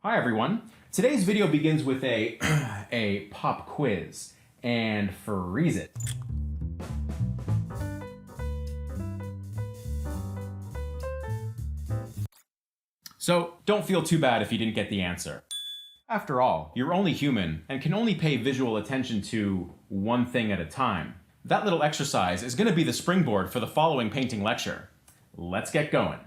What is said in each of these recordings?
Hi everyone. Today's video begins with a pop quiz, and freeze it. So don't feel too bad if you didn't get the answer. After all, you're only human and can only pay visual attention to one thing at a time. That little exercise is going to be the springboard for the following painting lecture. Let's get going.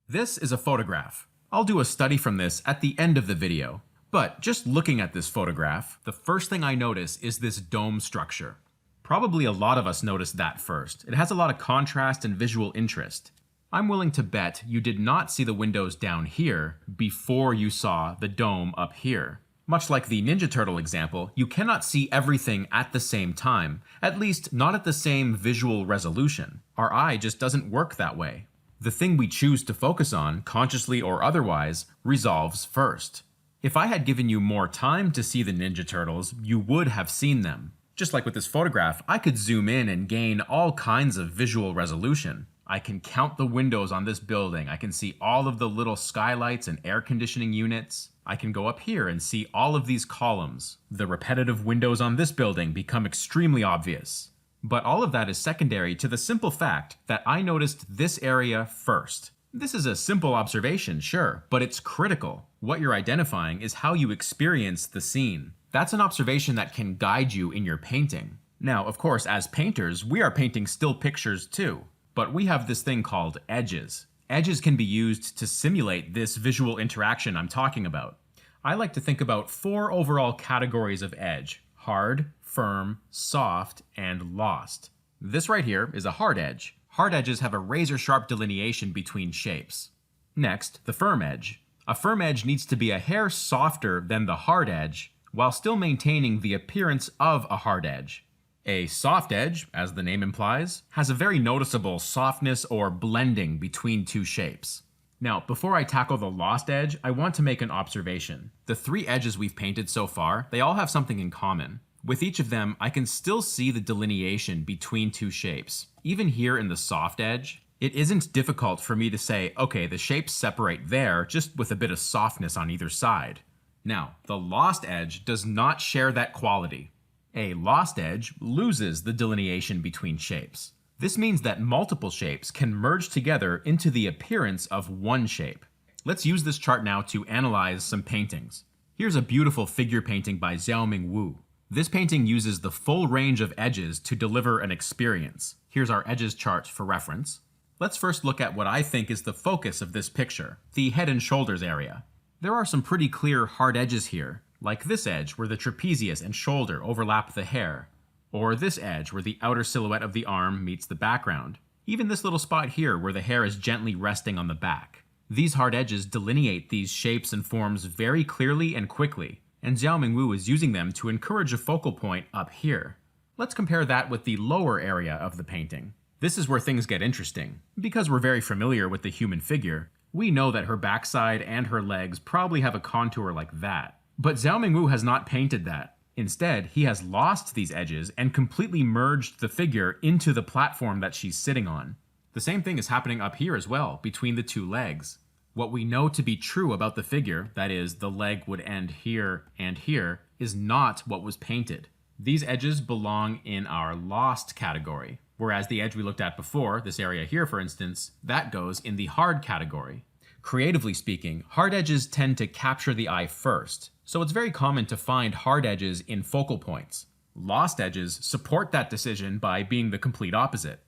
This is a photograph. I'll do a study from this at the end of the video, but just looking at this photograph, the first thing I notice is this dome structure. Probably a lot of us noticed that first. It has a lot of contrast and visual interest. I'm willing to bet you did not see the windows down here before you saw the dome up here. Much like the Ninja Turtle example, you cannot see everything at the same time, at least not at the same visual resolution. Our eye just doesn't work that way. The thing we choose to focus on, consciously or otherwise, resolves first. If I had given you more time to see the Ninja Turtles, you would have seen them. Just like with this photograph, I could zoom in and gain all kinds of visual resolution. I can count the windows on this building. I can see all of the little skylights and air conditioning units. I can go up here and see all of these columns. The repetitive windows on this building become extremely obvious. But all of that is secondary to the simple fact that I noticed this area first. This is a simple observation, sure, but it's critical. What you're identifying is how you experience the scene. That's an observation that can guide you in your painting. Now, of course, as painters, we are painting still pictures too, but we have this thing called edges. Edges can be used to simulate this visual interaction I'm talking about. I like to think about 4 overall categories of edge: hard, firm, soft, and lost. This right here is a hard edge. Hard edges have a razor-sharp delineation between shapes. Next, the firm edge. A firm edge needs to be a hair softer than the hard edge, while still maintaining the appearance of a hard edge. A soft edge, as the name implies, has a very noticeable softness or blending between 2 shapes. Now, before I tackle the lost edge, I want to make an observation. The 3 edges we've painted so far, they all have something in common. With each of them, I can still see the delineation between 2 shapes. Even here in the soft edge, it isn't difficult for me to say, okay, the shapes separate there, just with a bit of softness on either side. Now, the lost edge does not share that quality. A lost edge loses the delineation between shapes. This means that multiple shapes can merge together into the appearance of one shape. Let's use this chart now to analyze some paintings. Here's a beautiful figure painting by Zhou Ming Wu. This painting uses the full range of edges to deliver an experience. Here's our edges chart for reference. Let's first look at what I think is the focus of this picture, the head and shoulders area. There are some pretty clear hard edges here, like this edge where the trapezius and shoulder overlap the hair, or this edge where the outer silhouette of the arm meets the background. Even this little spot here where the hair is gently resting on the back. These hard edges delineate these shapes and forms very clearly and quickly, and Zhou Ming Wu is using them to encourage a focal point up here. Let's compare that with the lower area of the painting. This is where things get interesting. Because we're very familiar with the human figure, we know that her backside and her legs probably have a contour like that. But Zhou Ming Wu has not painted that. Instead, he has lost these edges and completely merged the figure into the platform that she's sitting on. The same thing is happening up here as well, between the 2 legs. What we know to be true about the figure, that is, the leg would end here and here, is not what was painted. These edges belong in our lost category, whereas the edge we looked at before, this area here for instance, that goes in the hard category. Creatively speaking, hard edges tend to capture the eye first, so it's very common to find hard edges in focal points. Lost edges support that decision by being the complete opposite.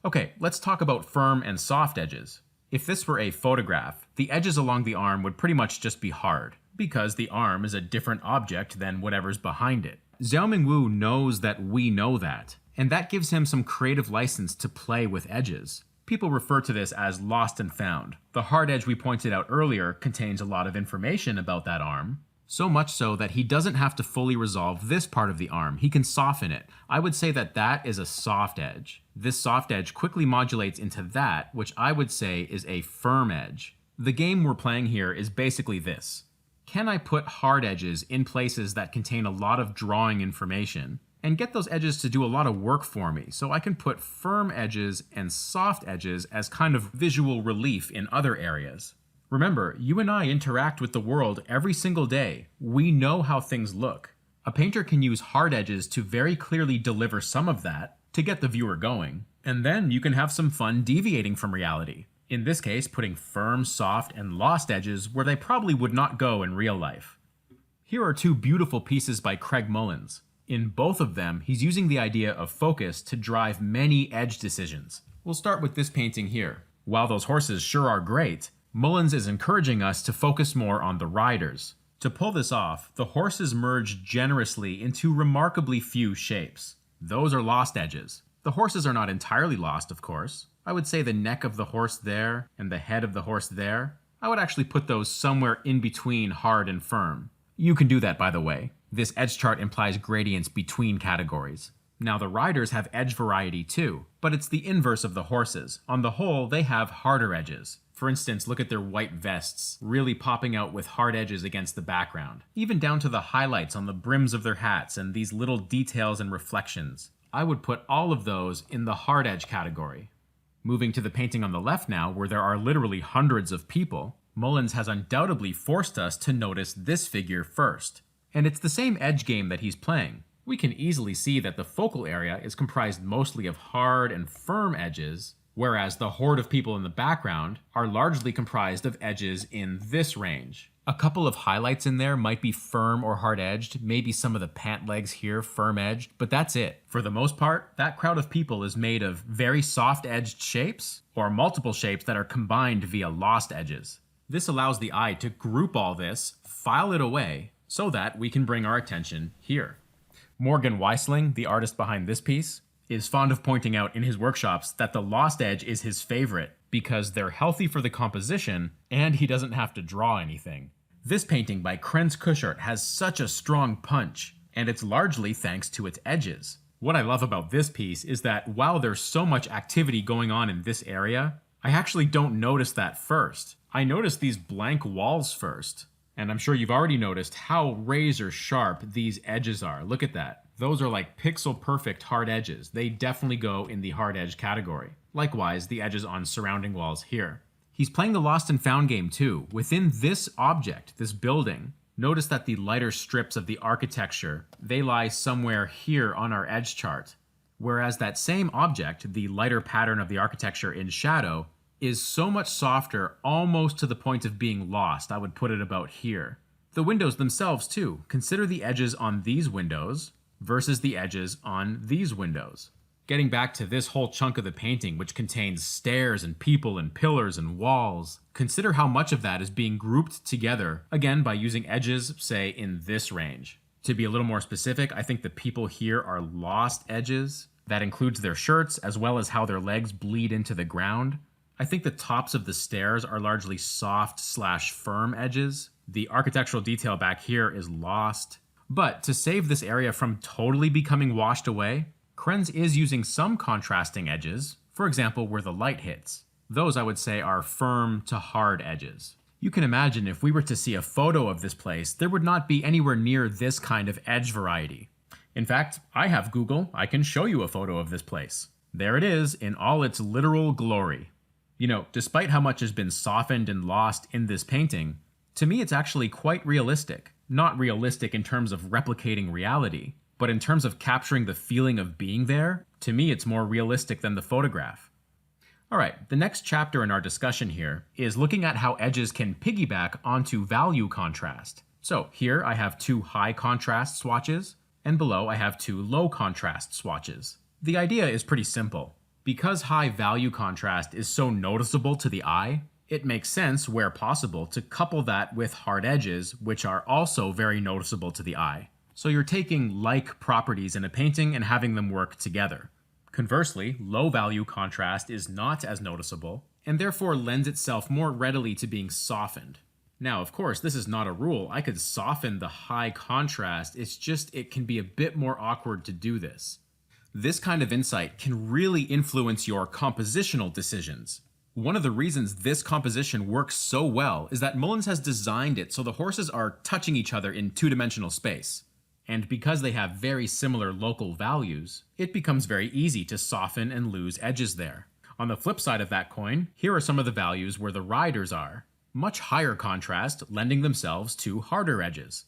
Okay, let's talk about firm and soft edges. If this were a photograph, the edges along the arm would pretty much just be hard, because the arm is a different object than whatever's behind it. Zhou Ming Wu knows that we know that, and that gives him some creative license to play with edges. People refer to this as lost and found. The hard edge we pointed out earlier contains a lot of information about that arm, so much so that he doesn't have to fully resolve this part of the arm. He can soften it. I would say that that is a soft edge. This soft edge quickly modulates into that, which I would say is a firm edge. The game we're playing here is basically this. Can I put hard edges in places that contain a lot of drawing information and get those edges to do a lot of work for me so I can put firm edges and soft edges as kind of visual relief in other areas? Remember, you and I interact with the world every single day. We know how things look. A painter can use hard edges to very clearly deliver some of that to get the viewer going, and then you can have some fun deviating from reality. In this case, putting firm, soft, and lost edges where they probably would not go in real life. Here are two beautiful pieces by Craig Mullins. In both of them, he's using the idea of focus to drive many edge decisions. We'll start with this painting here. While those horses sure are great, Mullins is encouraging us to focus more on the riders. To pull this off, the horses merge generously into remarkably few shapes. Those are lost edges. The horses are not entirely lost, of course. I would say the neck of the horse there and the head of the horse there. I would actually put those somewhere in between hard and firm. You can do that, by the way. This edge chart implies gradients between categories. Now the riders have edge variety too, but it's the inverse of the horses. On the whole, they have harder edges. For instance, look at their white vests, really popping out with hard edges against the background. Even down to the highlights on the brims of their hats and these little details and reflections. I would put all of those in the hard edge category. Moving to the painting on the left now, where there are literally hundreds of people, Mullins has undoubtedly forced us to notice this figure first. And it's the same edge game that he's playing. We can easily see that the focal area is comprised mostly of hard and firm edges, whereas the horde of people in the background are largely comprised of edges in this range. A couple of highlights in there might be firm or hard-edged, maybe some of the pant legs here firm-edged, but that's it. For the most part, that crowd of people is made of very soft-edged shapes, or multiple shapes that are combined via lost edges. This allows the eye to group all this, file it away, so that we can bring our attention here. Morgan Weisling, the artist behind this piece, is fond of pointing out in his workshops that the lost edge is his favorite because they're healthy for the composition and he doesn't have to draw anything. This painting by Krenz Crusher has such a strong punch, and it's largely thanks to its edges. What I love about this piece is that while there's so much activity going on in this area, I actually don't notice that first. I notice these blank walls first. And I'm sure you've already noticed how razor sharp these edges are. Look at that. Those are like pixel perfect hard edges. They definitely go in the hard edge category. Likewise, the edges on surrounding walls here. He's playing the lost and found game too. Within this object, this building, notice that the lighter strips of the architecture, they lie somewhere here on our edge chart. Whereas that same object, the lighter pattern of the architecture in shadow, is so much softer, almost to the point of being lost. I would put it about here. The windows themselves too. Consider the edges on these windows versus the edges on these windows. Getting back to this whole chunk of the painting, which contains stairs and people and pillars and walls, consider how much of that is being grouped together, again by using edges, say, in this range. To be a little more specific, I think the people here are lost edges. That includes their shirts, as well as how their legs bleed into the ground. I think the tops of the stairs are largely soft/firm edges. The architectural detail back here is lost. But to save this area from totally becoming washed away, Krenz is using some contrasting edges, for example where the light hits. Those I would say are firm to hard edges. You can imagine if we were to see a photo of this place, there would not be anywhere near this kind of edge variety. In fact, I have Google. I can show you a photo of this place. There it is in all its literal glory. You know, despite how much has been softened and lost in this painting, to me it's actually quite realistic. Not realistic in terms of replicating reality, but in terms of capturing the feeling of being there, to me it's more realistic than the photograph. Alright, the next chapter in our discussion here is looking at how edges can piggyback onto value contrast. So here I have two high contrast swatches, and below I have two low contrast swatches. The idea is pretty simple. Because high value contrast is so noticeable to the eye, it makes sense, where possible, to couple that with hard edges, which are also very noticeable to the eye. So you're taking like properties in a painting and having them work together. Conversely, low value contrast is not as noticeable, and therefore lends itself more readily to being softened. Now, of course, this is not a rule. I could soften the high contrast, it's just it can be a bit more awkward to do this. This kind of insight can really influence your compositional decisions. One of the reasons this composition works so well is that Mullins has designed it so the horses are touching each other in two-dimensional space. And because they have very similar local values, it becomes very easy to soften and lose edges there. On the flip side of that coin, here are some of the values where the riders are. much higher contrast, lending themselves to harder edges.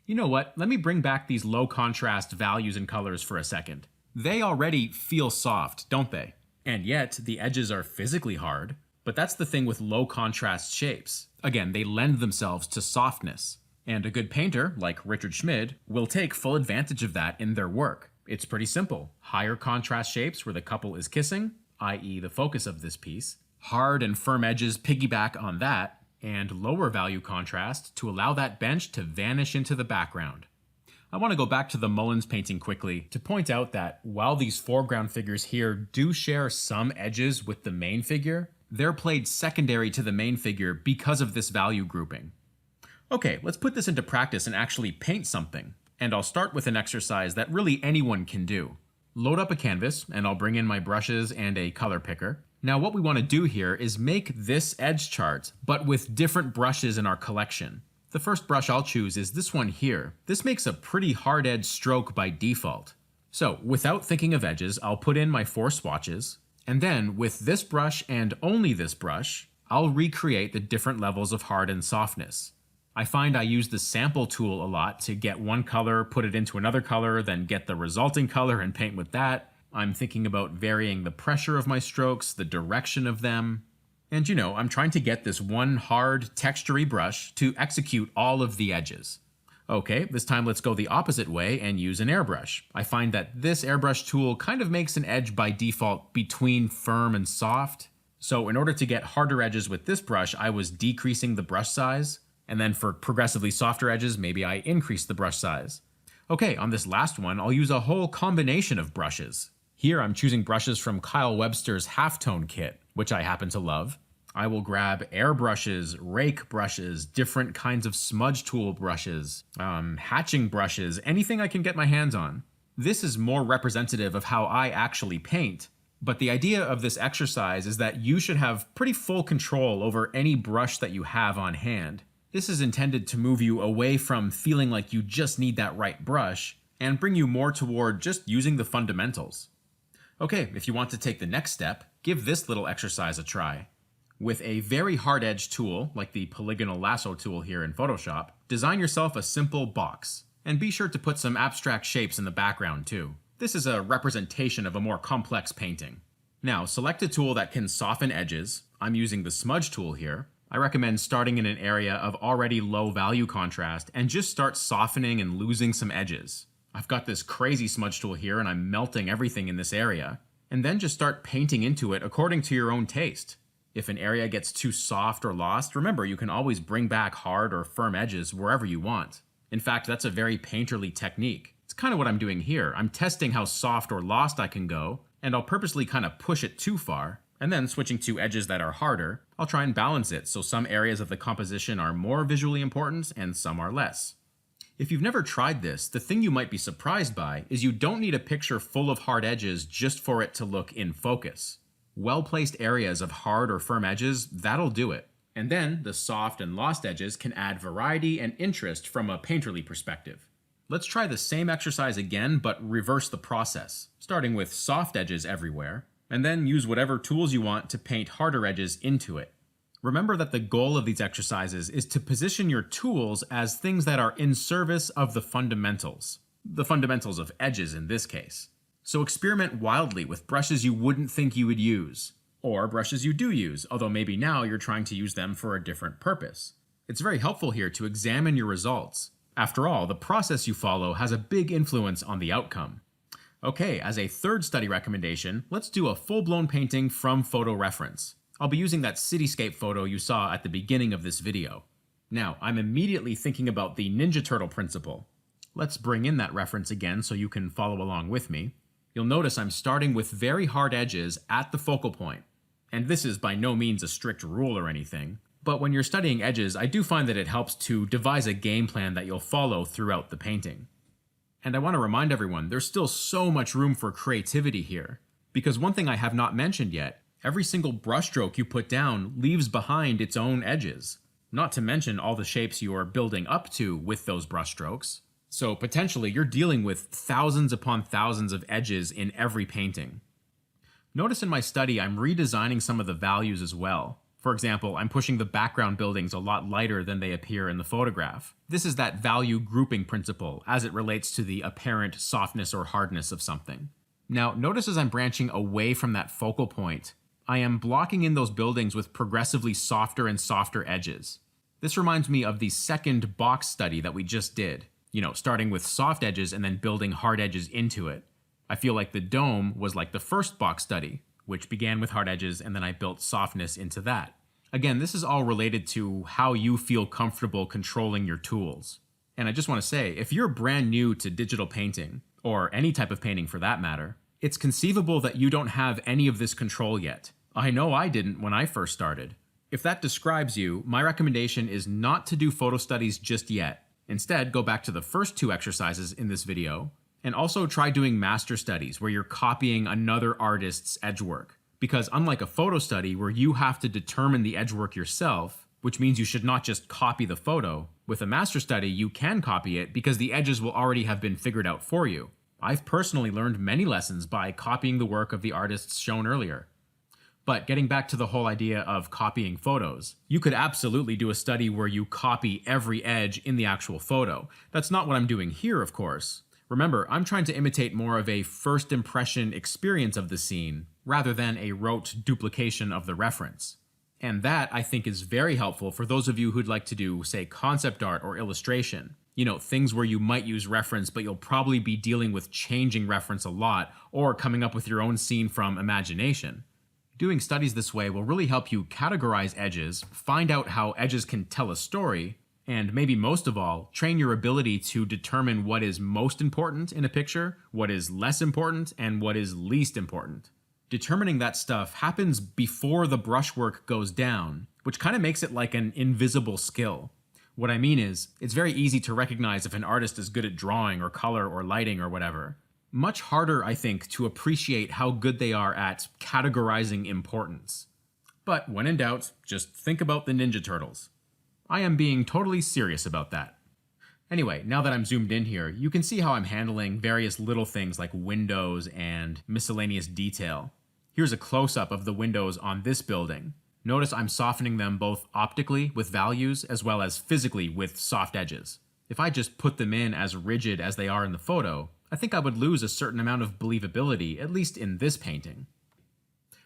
You know what, let me bring back these low contrast values and colors for a second. They already feel soft, don't they? And yet, the edges are physically hard. But that's the thing with low contrast shapes. Again, they lend themselves to softness. And a good painter, like Richard Schmid, will take full advantage of that in their work. It's pretty simple. Higher contrast shapes where the couple is kissing, i.e. the focus of this piece. Hard and firm edges piggyback on that, and lower value contrast to allow that bench to vanish into the background. I want to go back to the Mullins painting quickly to point out that while these foreground figures here do share some edges with the main figure, they're played secondary to the main figure because of this value grouping. Okay, let's put this into practice and actually paint something. And I'll start with an exercise that really anyone can do. Load up a canvas, and I'll bring in my brushes and a color picker. Now what we want to do here is make this edge chart, but with different brushes in our collection. The first brush I'll choose is this one here. This makes a pretty hard edge stroke by default. So without thinking of edges, I'll put in my 4 swatches, and then with this brush and only this brush, I'll recreate the different levels of hard and softness. I find I use the sample tool a lot to get one color, put it into another color, then get the resulting color and paint with that. I'm thinking about varying the pressure of my strokes, the direction of them. And you know, I'm trying to get this one hard, textury brush to execute all of the edges. Okay, this time let's go the opposite way and use an airbrush. I find that this airbrush tool kind of makes an edge by default between firm and soft. So in order to get harder edges with this brush, I was decreasing the brush size. And then for progressively softer edges, maybe I increase the brush size. Okay, on this last one, I'll use a whole combination of brushes. Here I'm choosing brushes from Kyle Webster's Halftone kit, which I happen to love. I will grab airbrushes, rake brushes, different kinds of smudge tool brushes, hatching brushes, anything I can get my hands on. This is more representative of how I actually paint, but the idea of this exercise is that you should have pretty full control over any brush that you have on hand. This is intended to move you away from feeling like you just need that right brush and bring you more toward just using the fundamentals. Okay, if you want to take the next step, give this little exercise a try. With a very hard edge tool, like the polygonal lasso tool here in Photoshop, design yourself a simple box. And be sure to put some abstract shapes in the background too. This is a representation of a more complex painting. Now, select a tool that can soften edges. I'm using the smudge tool here. I recommend starting in an area of already low value contrast and just start softening and losing some edges. I've got this crazy smudge tool here and I'm melting everything in this area. And then just start painting into it according to your own taste. If an area gets too soft or lost, remember you can always bring back hard or firm edges wherever you want. In fact, that's a very painterly technique. It's kind of what I'm doing here. I'm testing how soft or lost I can go, and I'll purposely kind of push it too far. And then switching to edges that are harder, I'll try and balance it so some areas of the composition are more visually important and some are less. If you've never tried this, the thing you might be surprised by is you don't need a picture full of hard edges just for it to look in focus. Well-placed areas of hard or firm edges, that'll do it. And then the soft and lost edges can add variety and interest from a painterly perspective. Let's try the same exercise again, but reverse the process, starting with soft edges everywhere, and then use whatever tools you want to paint harder edges into it. Remember that the goal of these exercises is to position your tools as things that are in service of the fundamentals of edges in this case. So experiment wildly with brushes you wouldn't think you would use, or brushes you do use, although maybe now you're trying to use them for a different purpose. It's very helpful here to examine your results. After all, the process you follow has a big influence on the outcome. Okay, as a third study recommendation, let's do a full-blown painting from photo reference. I'll be using that cityscape photo you saw at the beginning of this video. Now, I'm immediately thinking about the Ninja Turtle principle. Let's bring in that reference again so you can follow along with me. You'll notice I'm starting with very hard edges at the focal point. And this is by no means a strict rule or anything. But when you're studying edges, I do find that it helps to devise a game plan that you'll follow throughout the painting. And I want to remind everyone, there's still so much room for creativity here. Because one thing I have not mentioned yet, every single brushstroke you put down leaves behind its own edges. Not to mention all the shapes you are building up to with those brushstrokes. So potentially you're dealing with thousands upon thousands of edges in every painting. Notice in my study I'm redesigning some of the values as well. For example, I'm pushing the background buildings a lot lighter than they appear in the photograph. This is that value grouping principle as it relates to the apparent softness or hardness of something. Now, notice as I'm branching away from that focal point, I am blocking in those buildings with progressively softer and softer edges. This reminds me of the second box study that we just did. Starting with soft edges and then building hard edges into it. I feel like the dome was like the first box study, which began with hard edges and then I built softness into that. Again, this is all related to how you feel comfortable controlling your tools. And I just want to say, if you're brand new to digital painting, or any type of painting for that matter, it's conceivable that you don't have any of this control yet. I know I didn't when I first started. If that describes you, my recommendation is not to do photo studies just yet. Instead, go back to the first 2 exercises in this video, and also try doing master studies where you're copying another artist's edgework. Because unlike a photo study where you have to determine the edgework yourself, which means you should not just copy the photo, with a master study you can copy it because the edges will already have been figured out for you. I've personally learned many lessons by copying the work of the artists shown earlier. But getting back to the whole idea of copying photos, you could absolutely do a study where you copy every edge in the actual photo. That's not what I'm doing here, of course. Remember, I'm trying to imitate more of a first impression experience of the scene, rather than a rote duplication of the reference. And that, I think, is very helpful for those of you who'd like to do, say, concept art or illustration. Things where you might use reference, but you'll probably be dealing with changing reference a lot, or coming up with your own scene from imagination. Doing studies this way will really help you categorize edges, find out how edges can tell a story, and maybe most of all, train your ability to determine what is most important in a picture, what is less important, and what is least important. Determining that stuff happens before the brushwork goes down, which kind of makes it like an invisible skill. What I mean is, it's very easy to recognize if an artist is good at drawing or color or lighting or whatever. Much harder, I think, to appreciate how good they are at categorizing importance. But when in doubt, just think about the Ninja Turtles. I am being totally serious about that. Anyway, now that I'm zoomed in here, you can see how I'm handling various little things like windows and miscellaneous detail. Here's a close-up of the windows on this building. Notice I'm softening them both optically with values as well as physically with soft edges. If I just put them in as rigid as they are in the photo, I think I would lose a certain amount of believability, at least in this painting.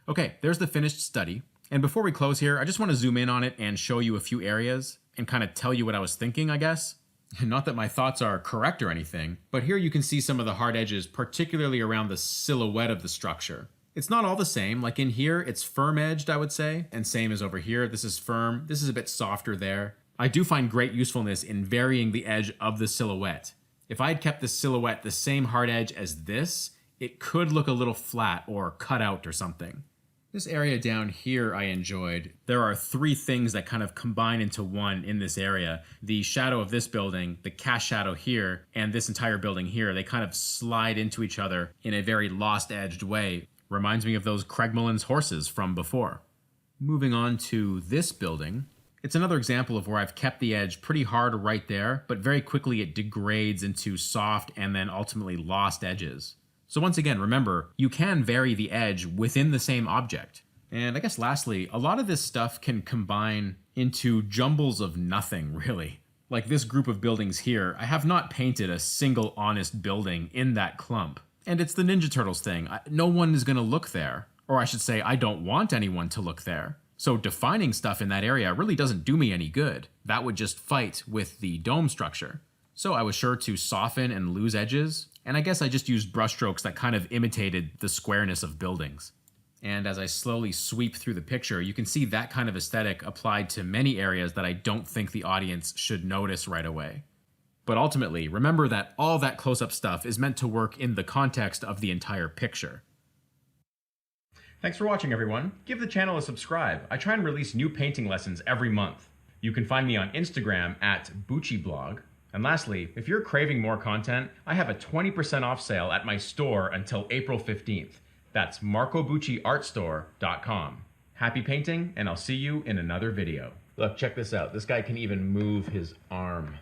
Okay, there's the finished study. And before we close here, I just want to zoom in on it and show you a few areas and kind of tell you what I was thinking, I guess. Not that my thoughts are correct or anything, but here you can see some of the hard edges, particularly around the silhouette of the structure. It's not all the same. Like in here, it's firm edged, I would say, and same as over here. This is firm. This is a bit softer there. I do find great usefulness in varying the edge of the silhouette. If I had kept the silhouette the same hard edge as this, it could look a little flat or cut out or something. This area down here I enjoyed. There are 3 things that kind of combine into one in this area. The shadow of this building, the cast shadow here, and this entire building here, they kind of slide into each other in a very lost-edged way. Reminds me of those Craig Mullins horses from before. Moving on to this building, it's another example of where I've kept the edge pretty hard right there, but very quickly it degrades into soft and then ultimately lost edges. So once again, remember, you can vary the edge within the same object. And I guess lastly, a lot of this stuff can combine into jumbles of nothing, really. Like this group of buildings here, I have not painted a single honest building in that clump. And it's the Ninja Turtles thing. No one is going to look there. Or I should say, I don't want anyone to look there. So defining stuff in that area really doesn't do me any good. That would just fight with the dome structure. So I was sure to soften and lose edges, and I guess I just used brushstrokes that kind of imitated the squareness of buildings. And as I slowly sweep through the picture, you can see that kind of aesthetic applied to many areas that I don't think the audience should notice right away. But ultimately, remember that all that close-up stuff is meant to work in the context of the entire picture. Thanks for watching, everyone. Give the channel a subscribe. I try and release new painting lessons every month. You can find me on Instagram at Bucci blog. And lastly, if you're craving more content, I have a 20% off sale at my store until April 15th. That's marcobucciartstore.com. Happy painting, and I'll see you in another video. Look, check this out. This guy can even move his arm.